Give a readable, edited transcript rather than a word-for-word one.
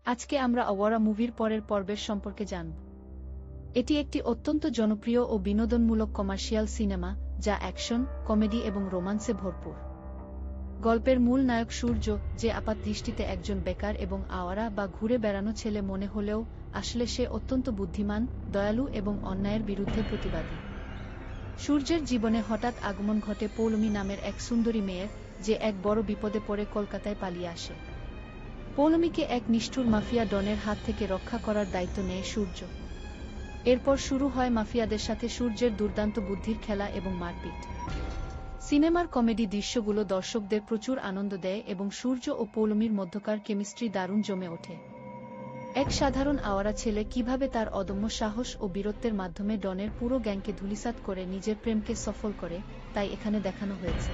আজকে আমরা আওয়ারা মুভির পরের পর্বের সম্পর্কে জানব। এটি একটি অত্যন্ত জনপ্রিয় ও বিনোদনমূলক কমার্শিয়াল সিনেমা, যা অ্যাকশন, কমেডি এবং রোমান্সে ভরপুর। গল্পের মূল নায়ক সূর্য, যে আপাতদৃষ্টিতে একজন বেকার এবং আওয়ারা বা ঘুরে বেড়ানো ছেলে মনে হলেও আসলে সে অত্যন্ত বুদ্ধিমান, দয়ালু এবং অন্যায়ের বিরুদ্ধে প্রতিবাদী। সূর্যের জীবনে হঠাৎ আগমন ঘটে পৌলমী নামের এক সুন্দরী মেয়ের, যে এক বড় বিপদে পড়ে কলকাতায় পালিয়ে আসে। পৌলমীকে এক নিষ্ঠুর মাফিয়া ডনের হাত থেকে রক্ষা করার দায়িত্ব নেয় সূর্য। এরপর শুরু হয় মাফিয়াদের সাথে সূর্যের দুর্দান্ত বুদ্ধির খেলা এবং মারপিট। সিনেমার কমেডি দৃশ্যগুলো দর্শকদের প্রচুর আনন্দ দেয় এবং সূর্য ও পৌলমীর মধ্যকার কেমিস্ট্রি দারুণ জমে ওঠে। এক সাধারণ আওয়ারা ছেলে কিভাবে তার অদম্য সাহস ও বীরত্বের মাধ্যমে ডনের পুরো গ্যাংকে ধূলিসাৎ করে নিজের প্রেমকে সফল করে, তাই এখানে দেখানো হয়েছে।